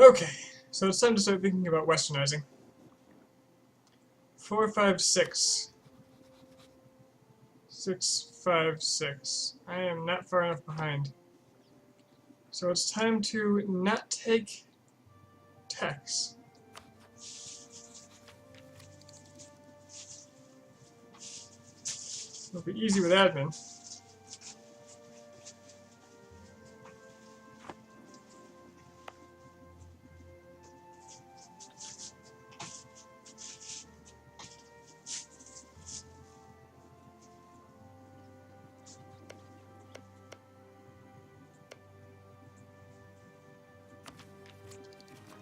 Okay, so it's time to start thinking about westernizing. 4, 5, 6. 6, 5, 6. I am not far enough behind. So it's time to not take techs. It'll be easy with admin.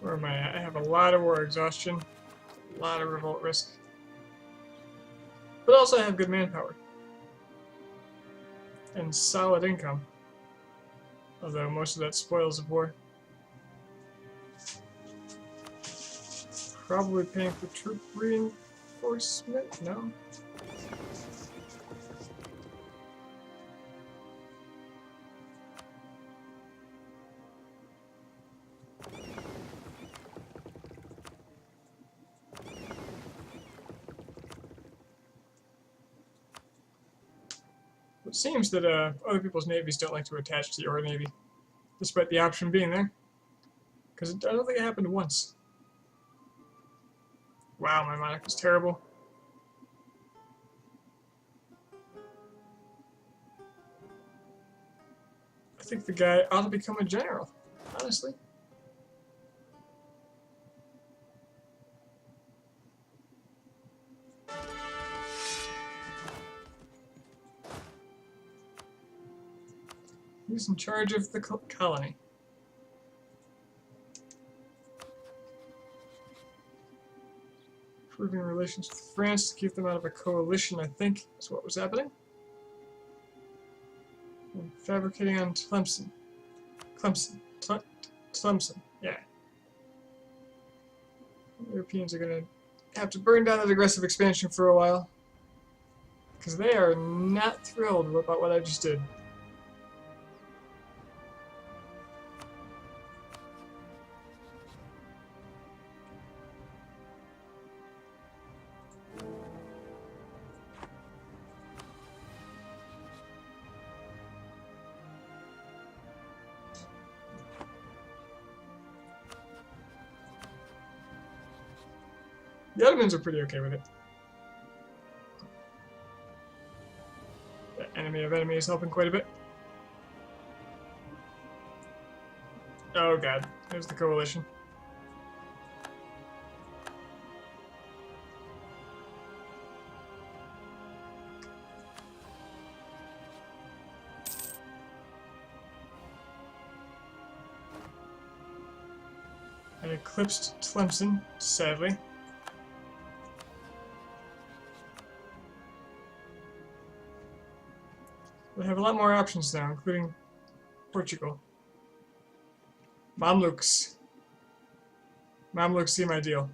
Where am I at? I have a lot of war exhaustion, a lot of revolt risk. But also I have good manpower. And solid income. Although most of that's spoils of war. Probably paying for troop reinforcement? No? It seems that other people's navies don't like to attach to your navy, despite the option being there. Because I don't think it happened once. Wow, my monarch is terrible. I think the guy ought to become a general, honestly. He's in charge of the colony. Improving relations with France to keep them out of a coalition, I think, is what was happening. And fabricating on Tlemcen. Tlemcen, yeah. The Europeans are going to have to burn down that aggressive expansion for a while. Because they are not thrilled about what I just did. The Ottomans are pretty okay with it. The enemy of enemy is helping quite a bit. Oh god, there's the coalition. I eclipsed Tlemcen, sadly. We have a lot more options now, including Portugal. Mamluks. Mamluks seem ideal.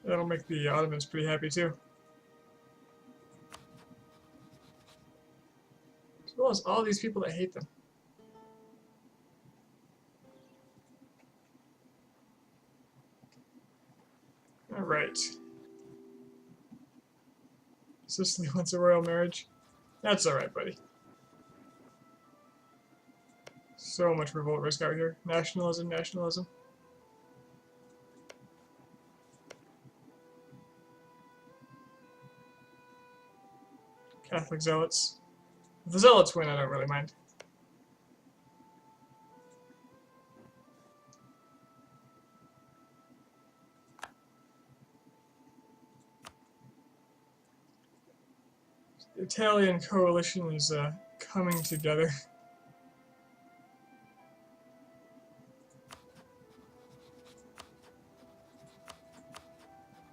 That'll make the Ottomans pretty happy too. As well as all these people that hate them. Alright. Sicily wants a royal marriage. That's alright, buddy. So much revolt risk out here. Nationalism, nationalism. Catholic zealots. If the zealots win, I don't really mind. The Italian coalition is coming together.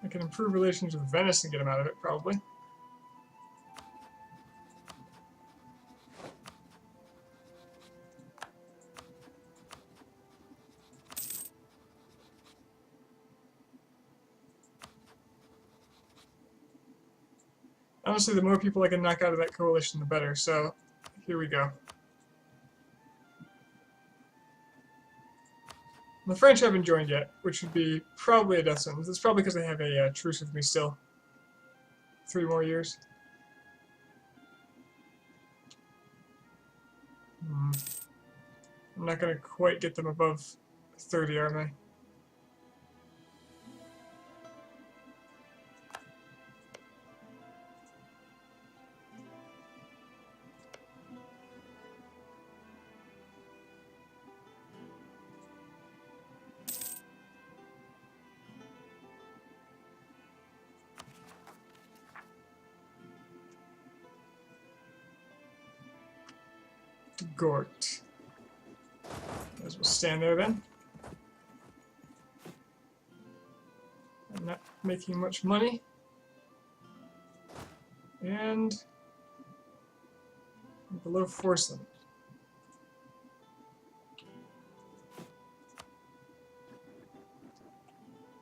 I can improve relations with Venice and get them out of it, probably. Honestly, the more people I can knock out of that coalition, the better, so here we go. The French haven't joined yet, which would be probably a death sentence. It's probably because they have a truce with me still. 3 more years. I'm not going to quite get them above 30 army. Gort. As we'll stand there then. I'm not making much money. And I'm below force limit.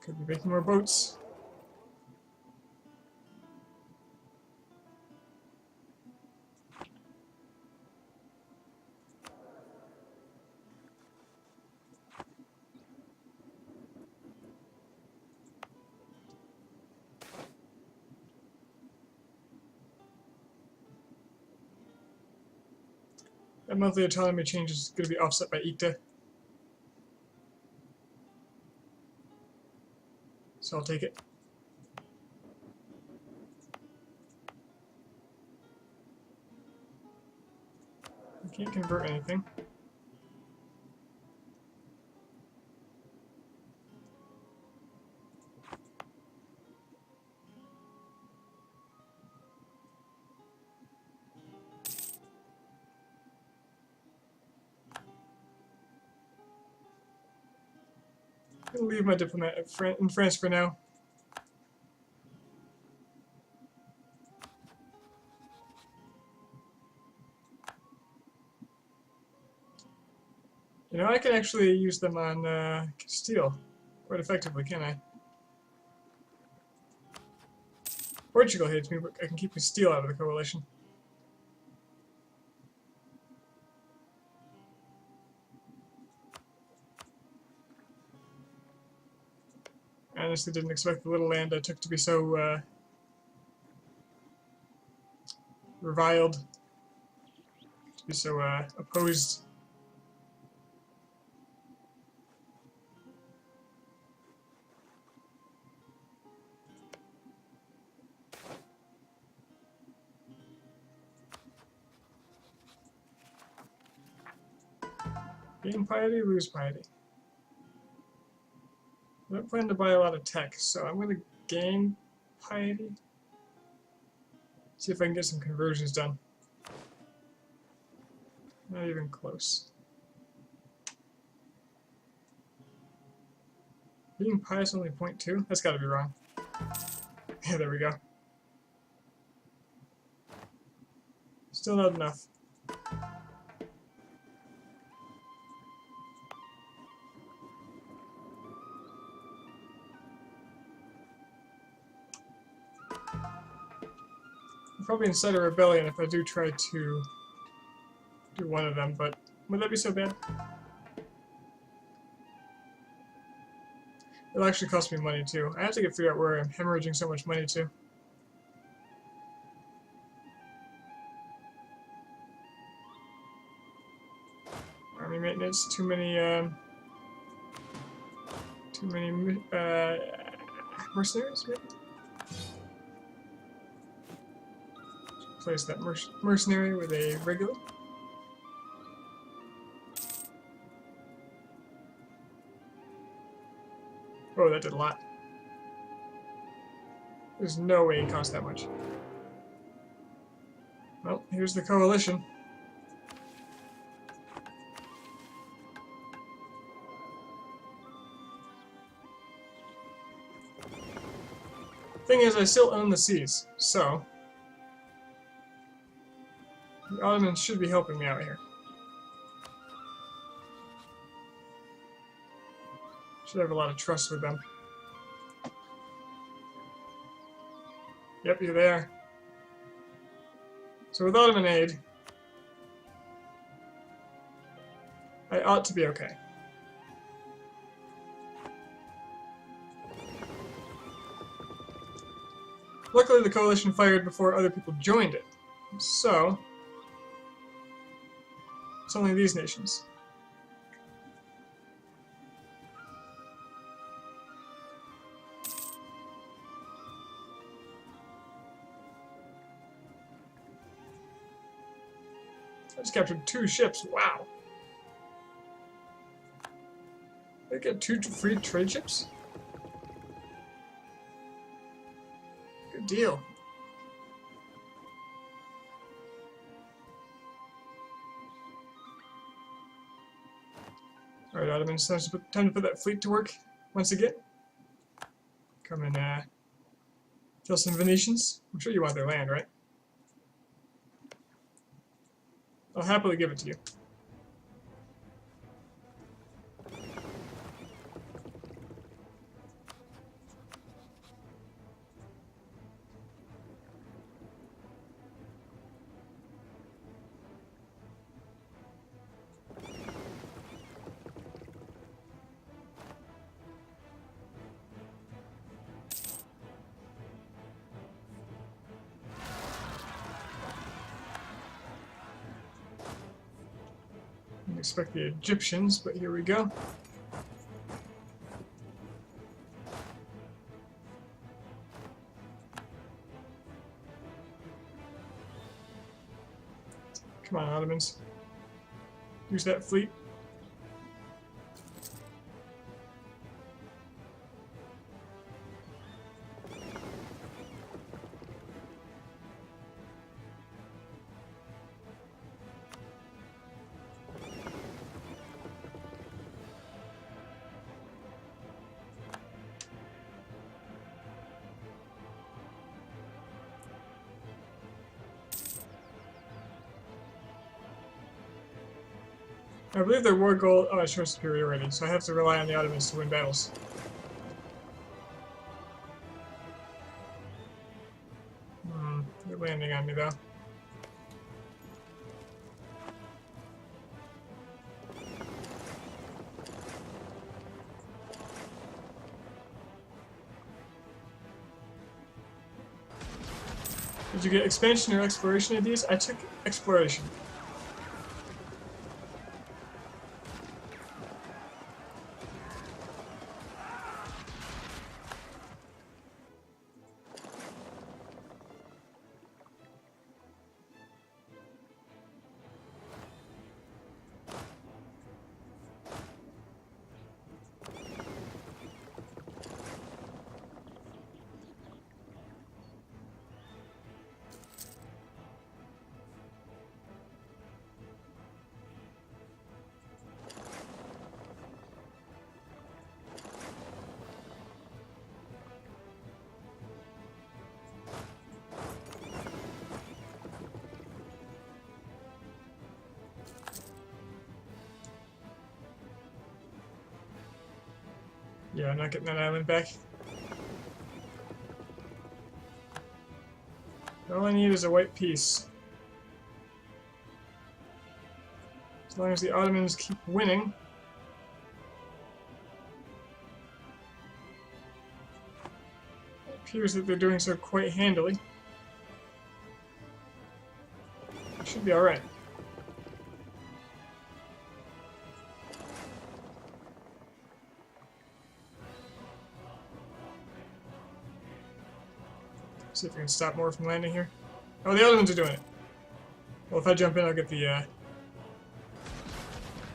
Could be making more boats. That monthly autonomy change is going to be offset by ICTA. So I'll take it. I can't convert anything. I'm going to leave my diplomat in France for now. You know, I can actually use them on Castile quite effectively, can I? Portugal hates me, but I can keep Castile out of the coalition. I honestly didn't expect the little land I took to be so reviled, to be so opposed. Gain piety, lose piety. I don't plan to buy a lot of tech, so I'm going to gain piety. See if I can get some conversions done. Not even close. Being pious only 0.2? That's got to be wrong. Yeah, there we go. Still not enough. I'll probably incite a rebellion if I do try to do one of them, but would that be so bad? It'll actually cost me money too. I have to figure out where I'm hemorrhaging so much money to. Army maintenance, too many mercenaries, maybe? Replace that mercenary with a regular. Oh, that did a lot. There's no way it cost that much. Well, here's the coalition. Thing is, I still own the seas, so the Ottomans should be helping me out here. Should have a lot of trust with them. Yep, you're there. So with Ottoman aid, I ought to be okay. Luckily, the coalition fired before other people joined it. So, it's only these nations. I just captured 2 ships. Wow. Did I get 2 free trade ships? Good deal. Alright, Ottomans, time to put that fleet to work once again. Come and kill some Venetians. I'm sure you want their land, right? I'll happily give it to you. Didn't expect the Egyptians, but here we go. Come on, Ottomans. Use that fleet. I believe their war goal... Oh, it shows superiority, so I have to rely on the Ottomans to win battles. They're landing on me, though. Did you get expansion or exploration ideas? I took exploration. Yeah, I'm not getting that island back. All I need is a white piece. As long as the Ottomans keep winning. It appears that they're doing so quite handily. It should be alright. See if we can stop more from landing here. Oh, the Ottomans are doing it. Well, if I jump in, I'll get the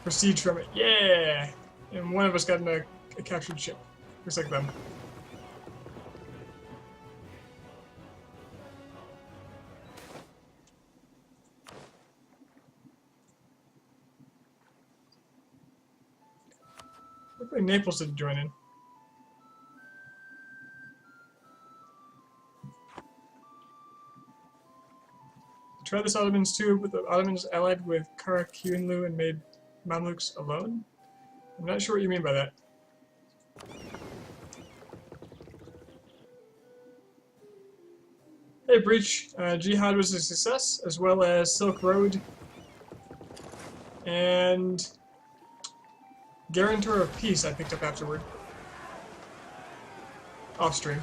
prestige from it. Yeah! And one of us got in a captured ship. Looks like them. Looks like Naples didn't join in. Tried this Ottomans too, but the Ottomans allied with Carthage and made Mamluks alone? I'm not sure what you mean by that. Hey, Breach. Jihad was a success, as well as Silk Road and Guarantor of Peace I picked up afterward. Off stream.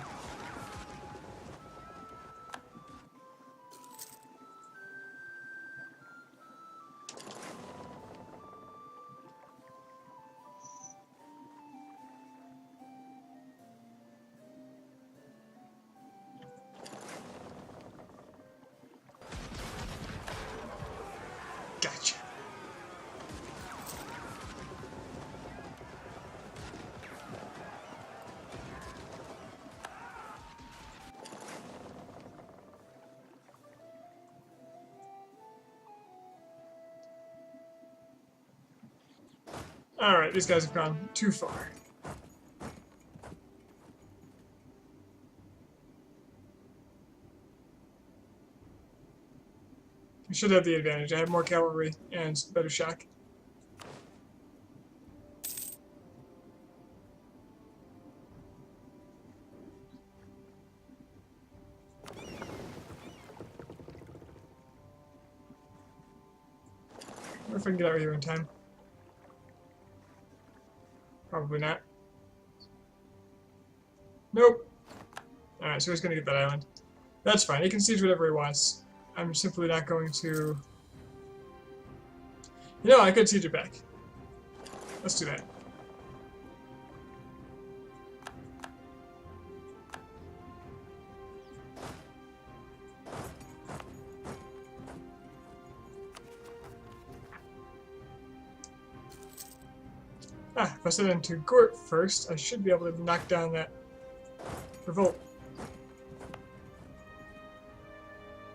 Alright, these guys have gone too far. I should have the advantage. I have more cavalry and better shock. I wonder if I can get out of here in time. Probably not. Nope. Alright, so he's gonna get that island. That's fine. He can siege whatever he wants. I'm simply not going to... You know, I could siege it back. Let's do that. If I send into Gort first, I should be able to knock down that revolt.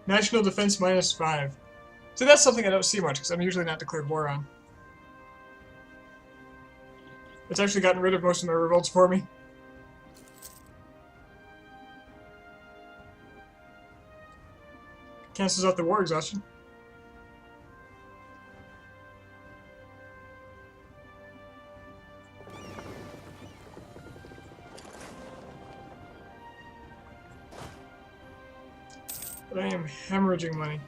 National Defense -5. So that's something I don't see much, because I'm usually not declared war on. It's actually gotten rid of most of my revolts for me. Cancels out the war exhaustion. But I am hemorrhaging money.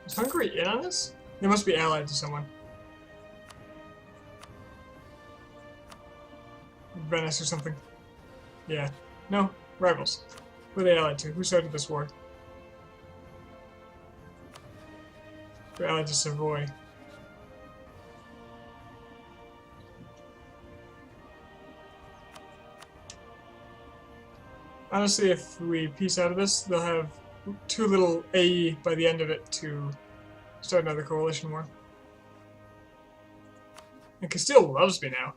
Is Hungary in on this? They must be allied to someone. Venice or something. Yeah. No, rivals. Who are they allied to? Who started this war? They're allied to Savoy. Honestly, if we piece out of this, they'll have too little AE by the end of it to start another coalition war. And Castile loves me now.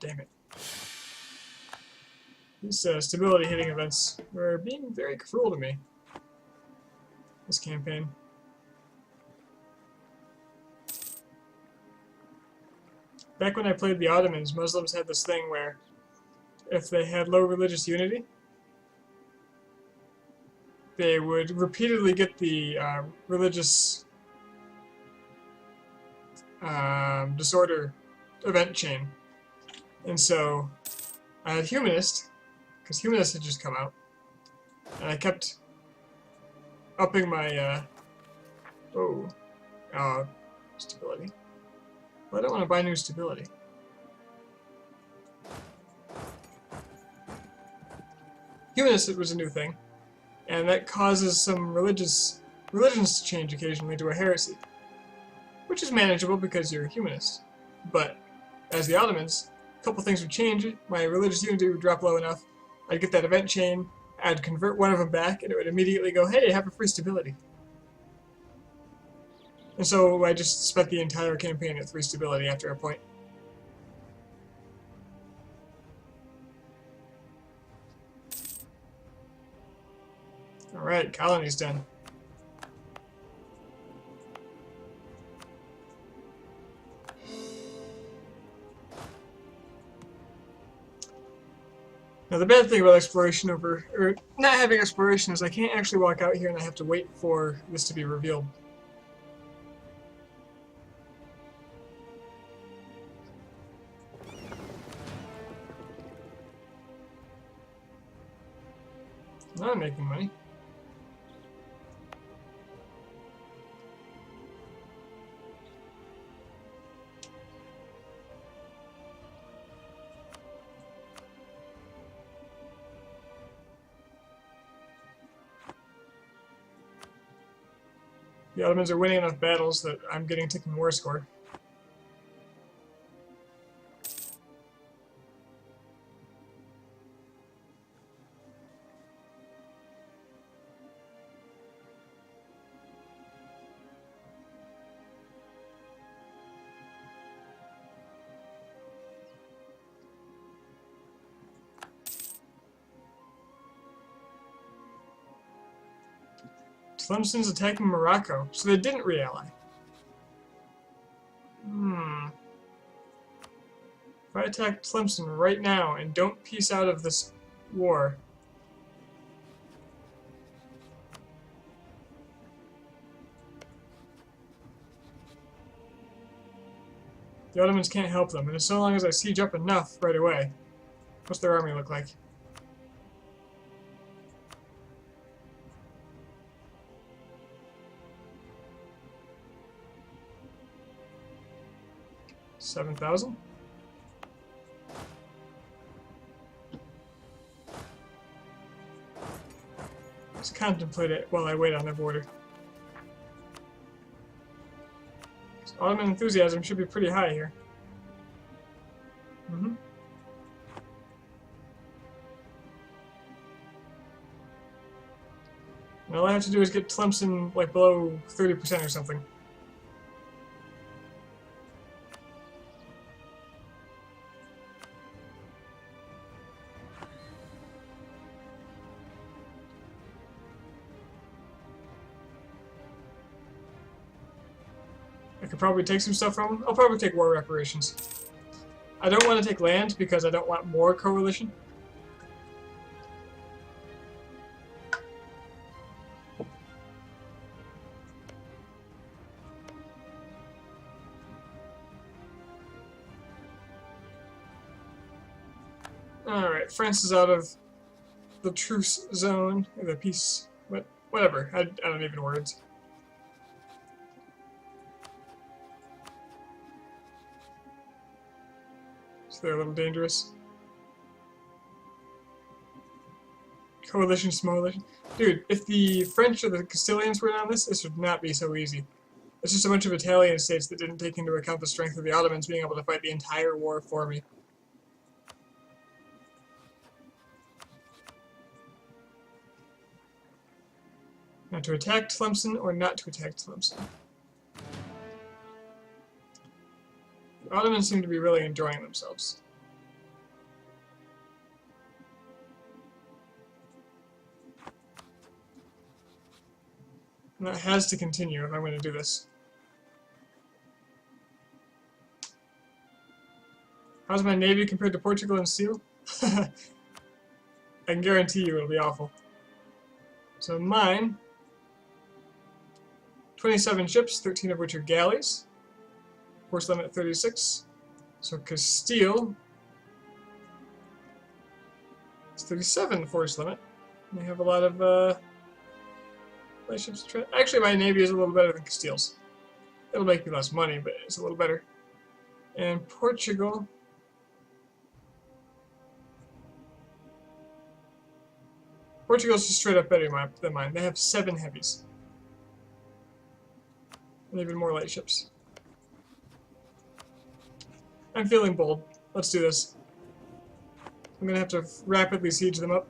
Damn it. These stability hitting events were being very cruel to me this campaign. Back when I played the Ottomans, Muslims had this thing where if they had low religious unity, they would repeatedly get the religious disorder event chain. And so I had Humanist, because Humanist had just come out, and I kept upping my stability. Well, I don't want to buy new stability. Humanist was a new thing, and that causes some religions to change occasionally to a heresy, which is manageable because you're a humanist. But as the Ottomans, a couple things would change. My religious unity would drop low enough. I'd get that event chain. I'd convert one of them back, and it would immediately go, "Hey, have a free stability." And so I just spent the entire campaign at 3 stability after a point. Alright, colony's done. Now the bad thing about exploration or not having exploration is I can't actually walk out here and I have to wait for this to be revealed. Now I'm making money. The Ottomans are winning enough battles that I'm getting ticking war score. Tlemcen's attacking Morocco, so they didn't re-ally. If I attack Tlemcen right now and don't peace out of this war, the Ottomans can't help them, and so long as I siege up enough right away. What's their army look like? $7,000? Let's contemplate it while I wait on their border. So Ottoman enthusiasm should be pretty high here. And all I have to do is get Tlemcen like below 30% or something. I could probably take some stuff from them. I'll probably take war reparations. I don't want to take land because I don't want more coalition. Alright, France is out of the truce zone, or the peace, whatever. I don't even words. So they're a little dangerous. Coalition, Smolition. Dude, if the French or the Castilians were on this would not be so easy. It's just a bunch of Italian states that didn't take into account the strength of the Ottomans being able to fight the entire war for me. Now to attack Tlemcen or not to attack Tlemcen. The Ottomans seem to be really enjoying themselves. And that has to continue if I'm going to do this. How's my navy compared to Portugal and Seal? I can guarantee you it'll be awful. So mine, 27 ships, 13 of which are galleys. Force limit 36. So Castile is 37 force limit. They have a lot of light ships to try. Actually, my navy is a little better than Castile's. It'll make me less money, but it's a little better. And Portugal's just straight up better than mine. They have 7 heavies. And even more light ships. I'm feeling bold. Let's do this. I'm gonna have to rapidly siege them up.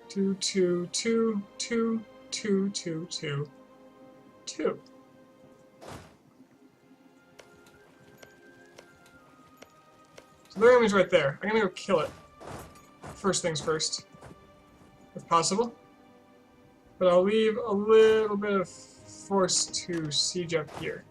Two, two, two, two, two, two, two, two. So their army's right there. I'm gonna go kill it. First things first, if possible. But I'll leave a little bit of force to siege up here.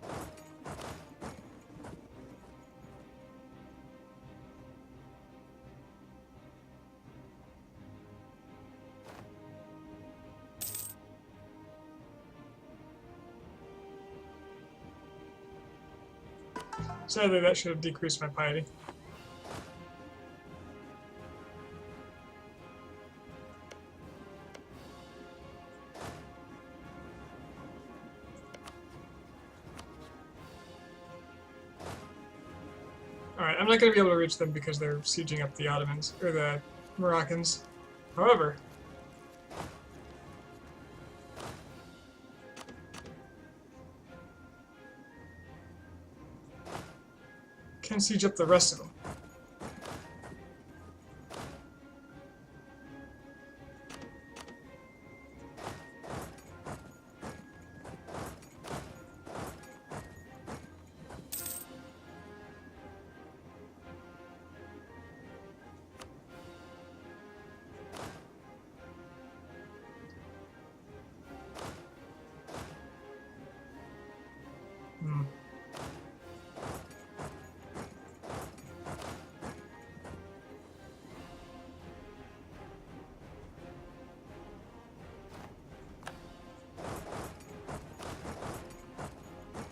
Sadly, that should have decreased my piety. Alright, I'm not going to be able to reach them because they're sieging up the Ottomans, or the Moroccans. However, can siege up the rest of them. Hmm.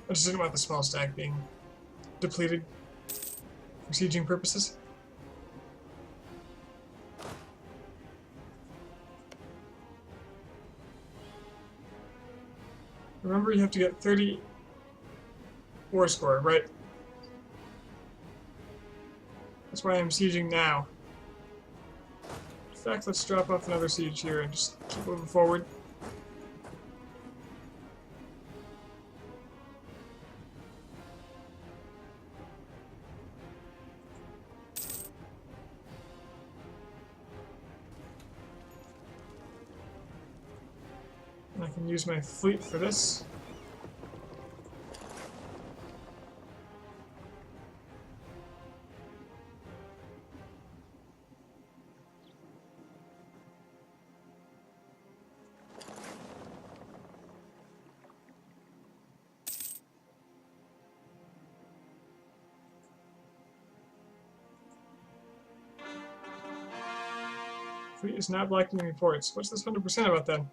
I just didn't want the small stack being depleted for sieging purposes. Remember, you have to get 30 war score, right? That's why I'm sieging now. In fact, let's drop off another siege here and just keep moving forward. And I can use my fleet for this. Fleet is not blocking reports. What's this 100% about then?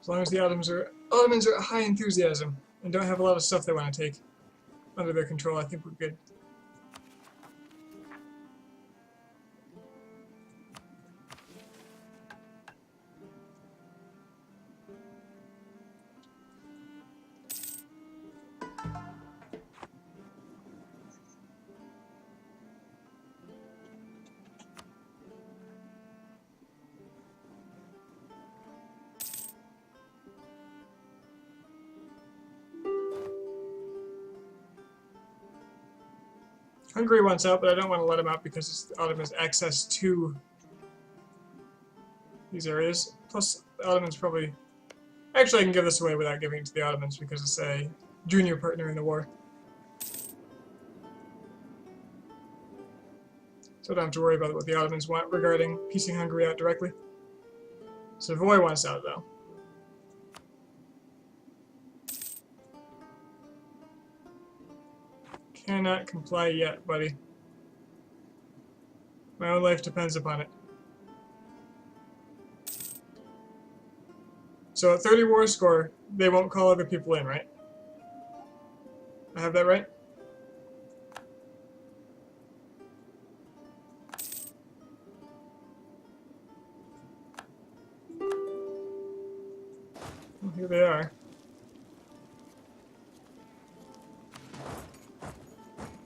As long as the Ottomans are high enthusiasm and don't have a lot of stuff they want to take under their control, I think we're good. Hungary wants out, but I don't want to let him out because the Ottomans' access to these areas. Plus, the Ottomans probably... Actually, I can give this away without giving it to the Ottomans because it's a junior partner in the war. So I don't have to worry about what the Ottomans want regarding piecing Hungary out directly. Savoy wants out, though. Cannot comply yet, buddy. My own life depends upon it. So at 30 war score, they won't call other people in, right? I have that right? Well, here they are.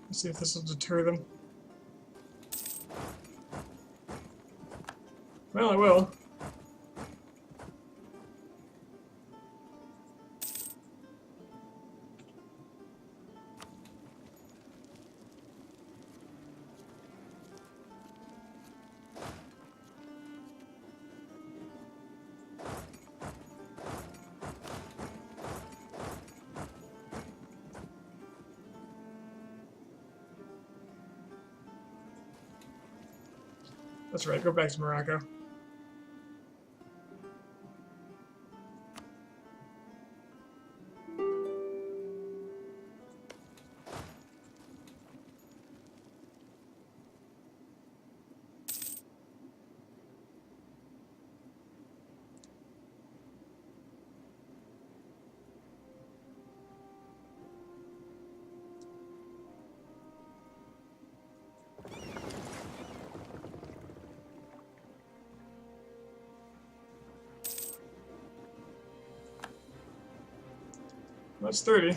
Let's see if this will deter them. Well, I will. That's right, go back to Morocco. That's 30.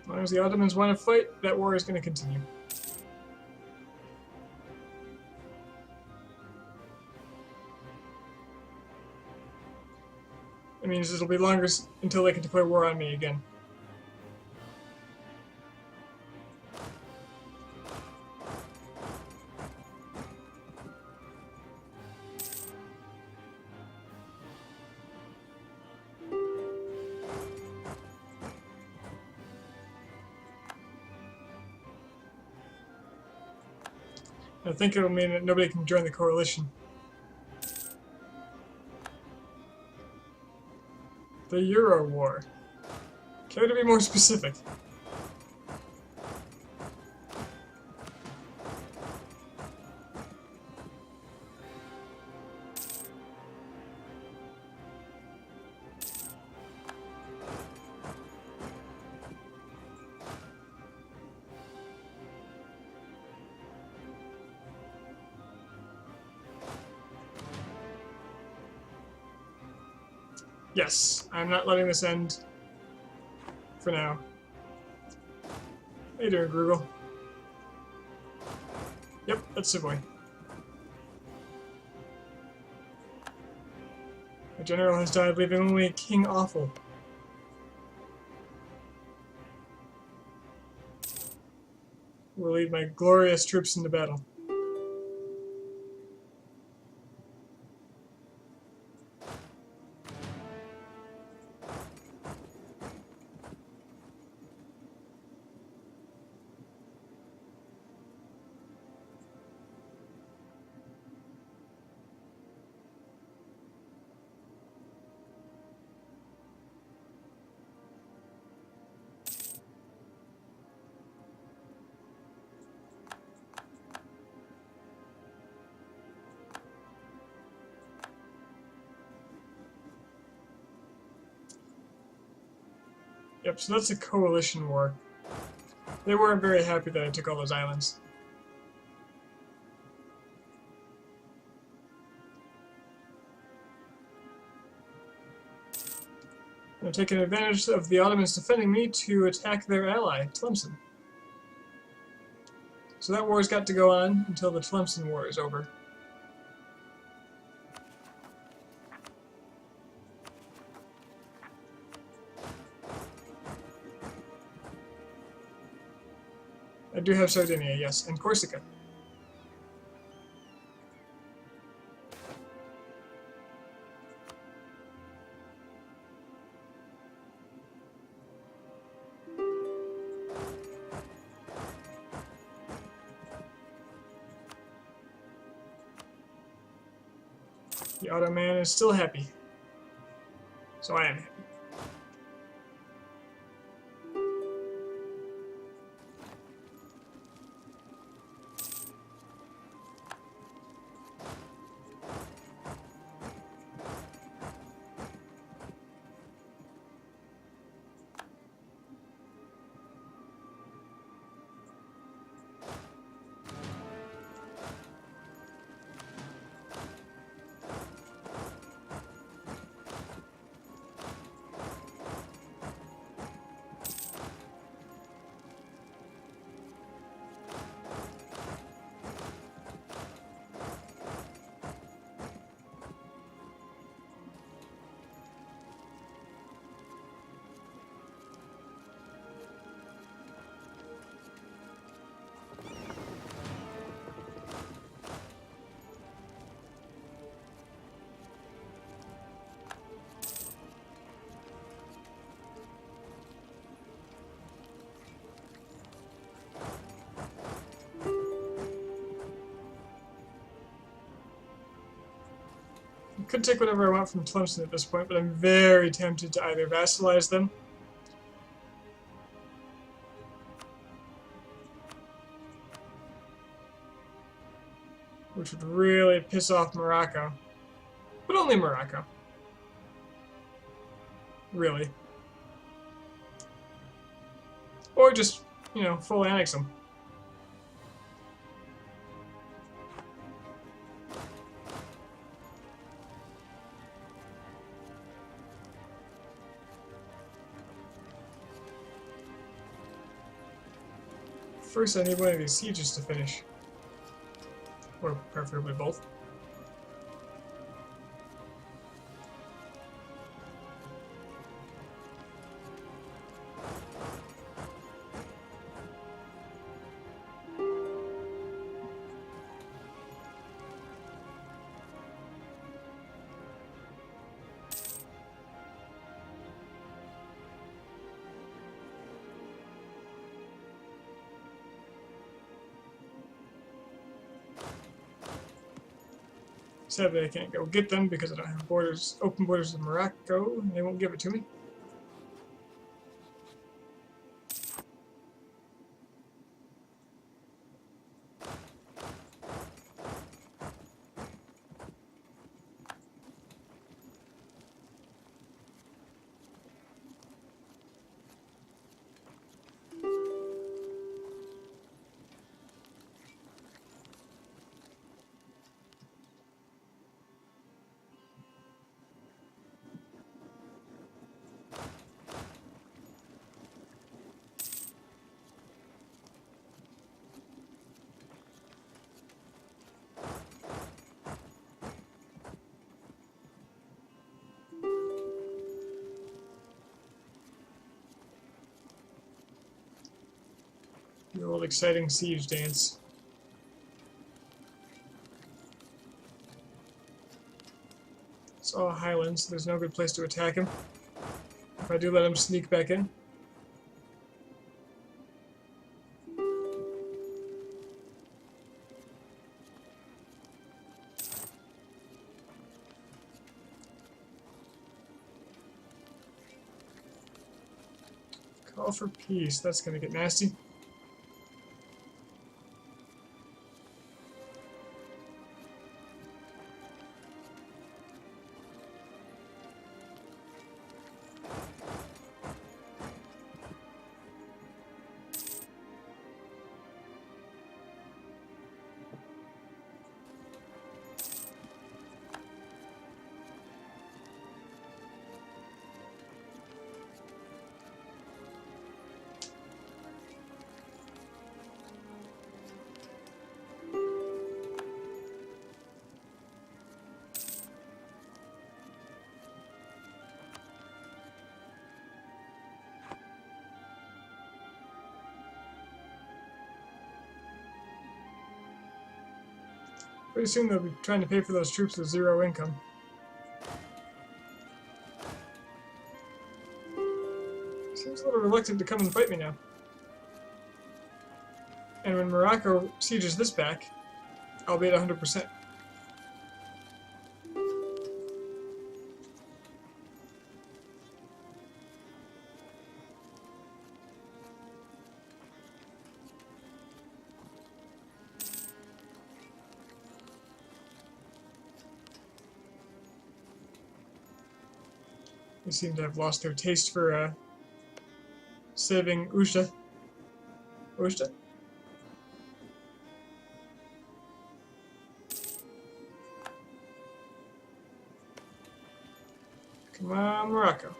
As long as the Ottomans want to fight, that war is going to continue. It means it'll be longer until they can declare war on me again. I think it'll mean that nobody can join the coalition. The Euro War. Care to be more specific? Yes, I'm not letting this end for now. How you doing, Grugel? Yep, that's Savoy. The general has died, leaving only King Awful. Will lead my glorious troops into battle. Yep, so that's a coalition war. They weren't very happy that I took all those islands. They're taking advantage of the Ottomans defending me to attack their ally, Tlemcen. So that war's got to go on until the Tlemcen War is over. I do have Sardinia, yes, and Corsica. The Ottoman is still happy. So I am happy. Could take whatever I want from Tlemcen at this point, but I'm very tempted to either vassalize them which would really piss off Morocco. But only Morocco. Really. Or just, you know, full annex them. First, I need one of these sieges to finish. Or preferably both. Sadly, I can't go get them because I don't have borders, open borders with Morocco, and they won't give it to me. The old exciting siege dance. It's all highlands, so there's no good place to attack him. If I do let him sneak back in. Call for peace, that's gonna get nasty. Pretty soon they'll be trying to pay for those troops with zero income. Seems a little reluctant to come and fight me now. And when Morocco sieges this back, I'll be at 100%. They seem to have lost their taste for saving Ushta. Ushta? Come on, Morocco.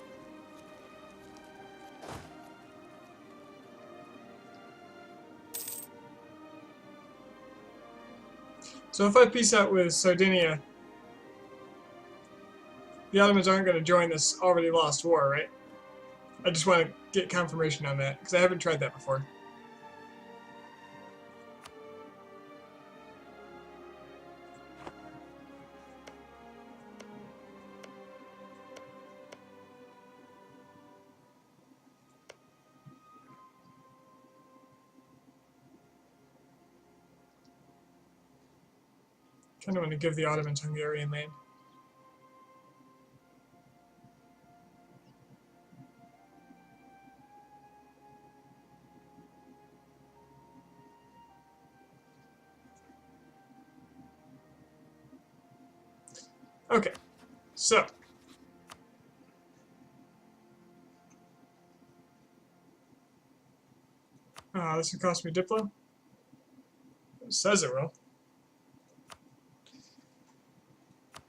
So if I peace out with Sardinia, the Ottomans aren't going to join this already lost war, right? I just want to get confirmation on that, because I haven't tried that before. Kind of want to give the Ottomans Hungarian land. Okay, so this will cost me Diplo. It says it will.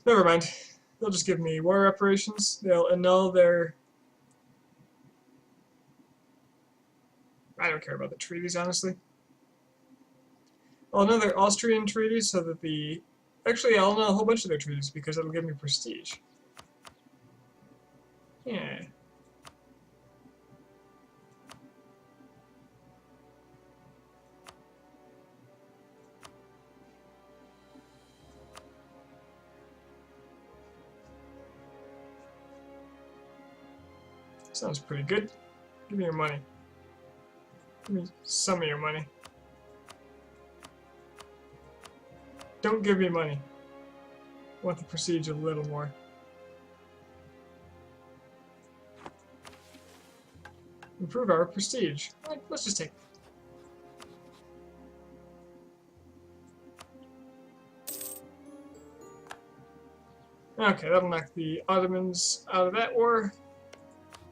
Never mind. They'll just give me war reparations. They'll annul their... I don't care about the treaties, honestly. I'll annul their Austrian treaties so that the... Actually, I'll annul a whole bunch of their treaties because it'll give me prestige. Yeah. Sounds pretty good. Give me your money. Give me some of your money. Don't give me money. I want the prestige a little more. Improve our prestige. Let's just take it. Okay, that'll knock the Ottomans out of that war.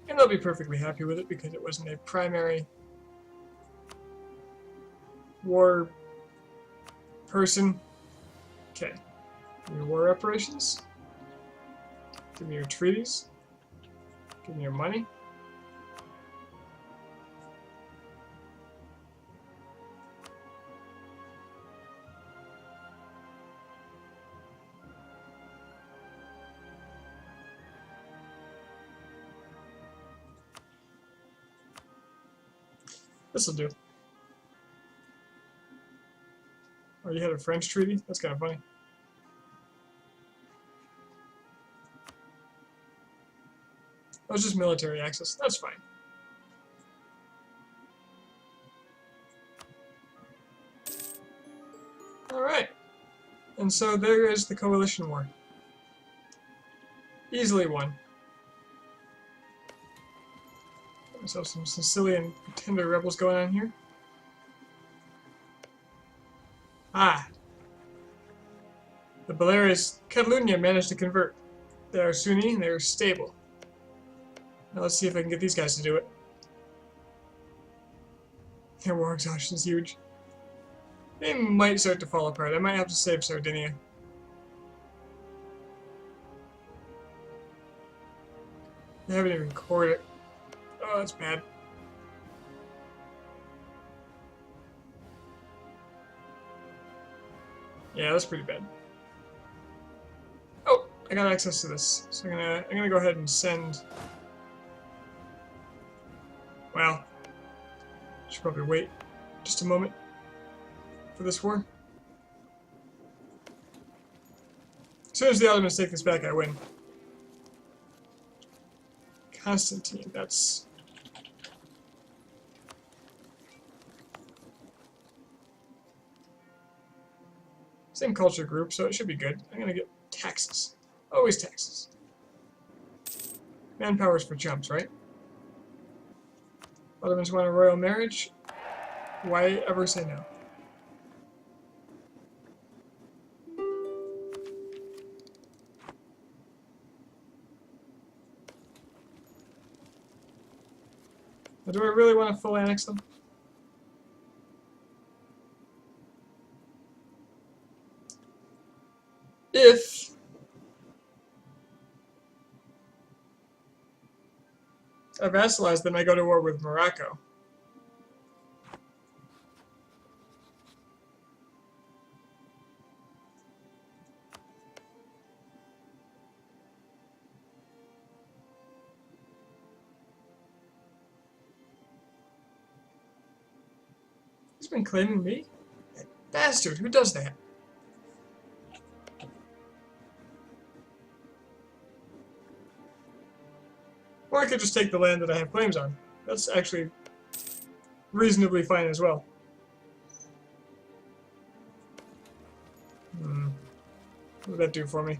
And they'll be perfectly happy with it because it wasn't a primary war person. Okay. Give me your war reparations. Give me your treaties. Give me your money. This'll do. Oh, you had a French treaty? That's kind of funny. That was just military access. That's fine. Alright. And so there is the coalition war. Easily won. Got myself some Sicilian pretender rebels going on here. Ah. The Baleares Catalunya managed to convert. They are Sunni, they are stable. Now let's see if I can get these guys to do it. Their war exhaustion is huge. They might start to fall apart. I might have to save Sardinia. They haven't even cored it. Oh, that's bad. Yeah, that's pretty bad. Oh, I got access to this, so I'm gonna go ahead and send. Well, should probably wait just a moment for this war. soon as the Ottomans take this back, I win. Constantine, that's... Same culture group, so it should be good. I'm gonna get taxes. Always taxes. Manpower's for chumps, right? Ottomans want a royal marriage? Why ever say no? But do I really want to full annex them? If I vassalize them, I go to war with Morocco. He's been claiming me? That bastard, who does that? Or I could just take the land that I have claims on. That's actually reasonably fine as well. What would that do for me?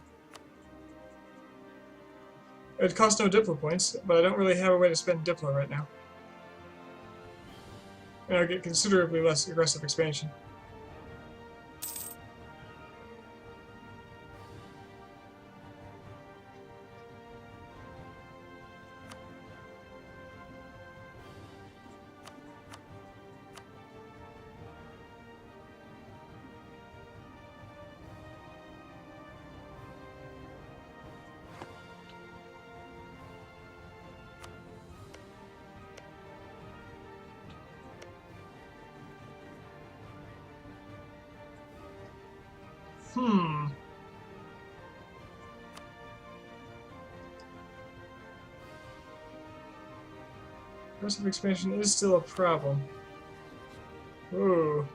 It would cost no Diplo points, but I don't really have a way to spend Diplo right now. And I'll get considerably less aggressive expansion. Aggressive expansion is still a problem. Ooh.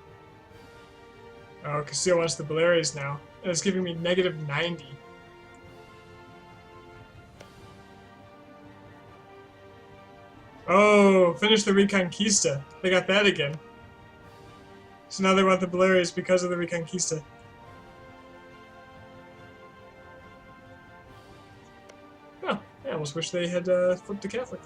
Oh, Castile wants the Baleares now. And it's giving me negative 90. Oh, finish the Reconquista. They got that again. So now they want the Baleares because of the Reconquista. Oh, I almost wish they had flipped to Catholic.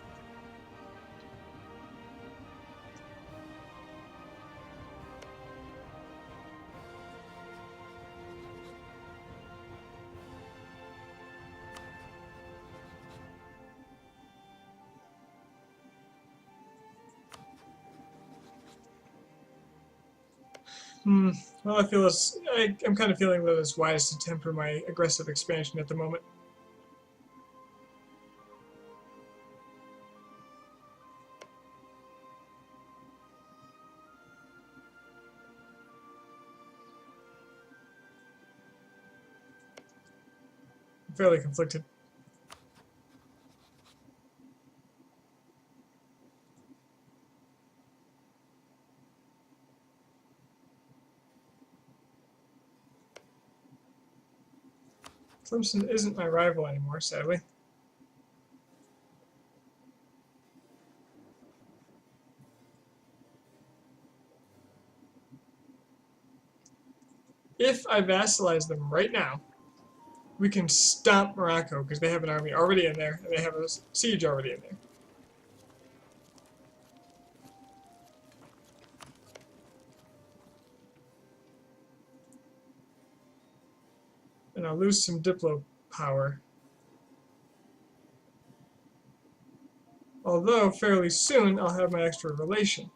Well, I'm kind of feeling that it's wise to temper my aggressive expansion at the moment. I'm fairly conflicted. Clemson isn't my rival anymore, sadly. If I vassalize them right now, we can stomp Morocco because they have an army already in there and they have a siege already in there. And I'll lose some Diplo power. Although, fairly soon, I'll have my extra relation.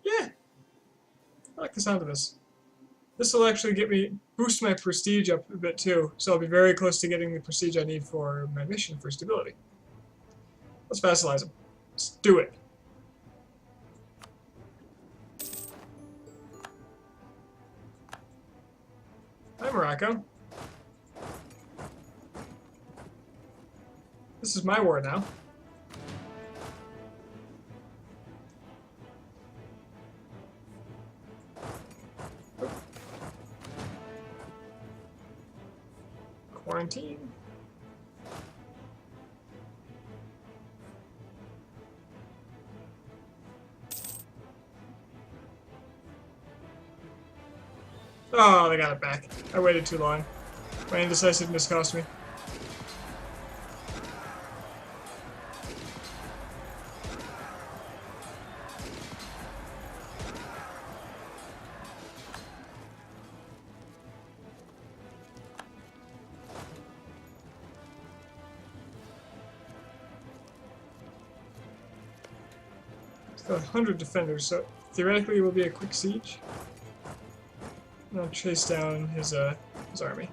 Yeah, I like the sound of this. This will actually boost my prestige up a bit too, so I'll be very close to getting the prestige I need for my mission for stability. Let's vassalize him. Let's do it. Hi, Morocco. This is my war now. Quarantine. Oh, they got it back. I waited too long. My indecisiveness cost me. It's got 100 defenders, so theoretically it will be a quick siege. And I'll chase down his army.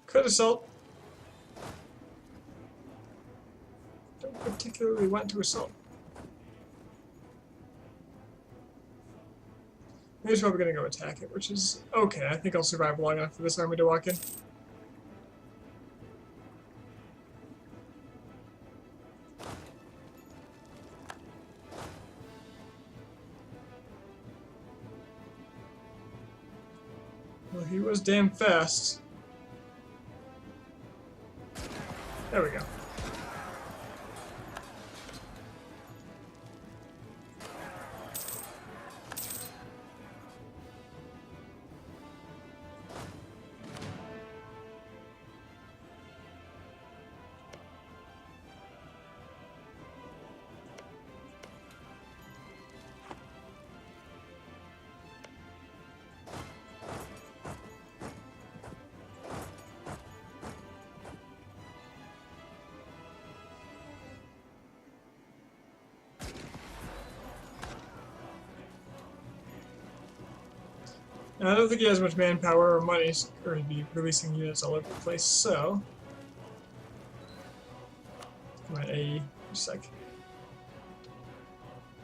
Could assault. Don't particularly want to assault. He's probably going to go attack it, which is okay. I think I'll survive long enough for this army to walk in. Well, he was damn fast. There we go. Now, I don't think he has much manpower or money, or he'd be releasing units all over the place, so... Come on, AE, just a sec.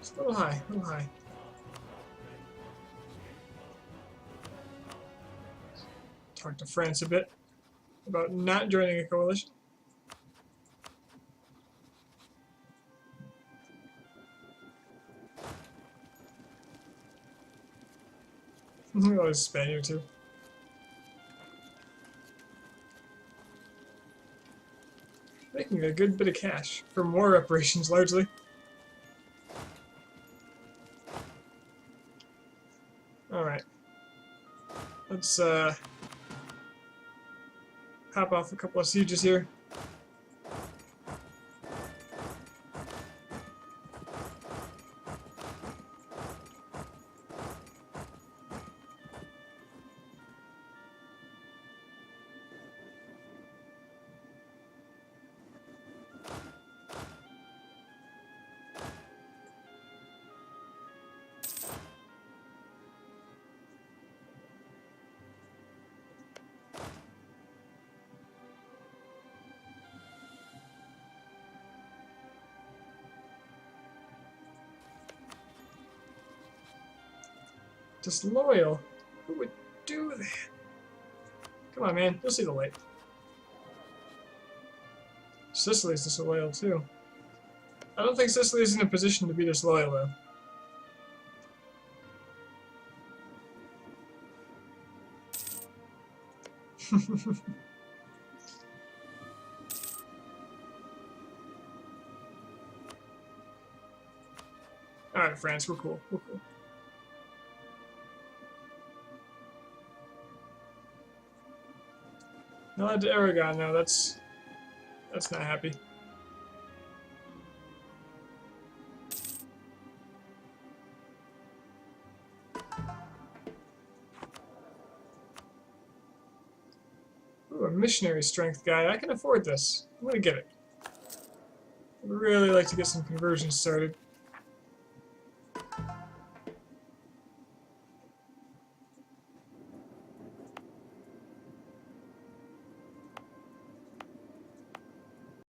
It's a little high, a little high. Talk to France a bit about not joining a coalition. Oh, it's Spaniard too. Making a good bit of cash from war reparations, largely. Alright. Let's pop off a couple of sieges here. Disloyal? Who would do that? Come on, man. You'll see the light. Sicily's disloyal, too. I don't think Sicily's in a position to be disloyal, though. Alright, France, we're cool. We're cool. Not to Aragon, no, that's not happy. Ooh, a missionary strength guy. I can afford this. I'm gonna get it. I'd really like to get some conversions started.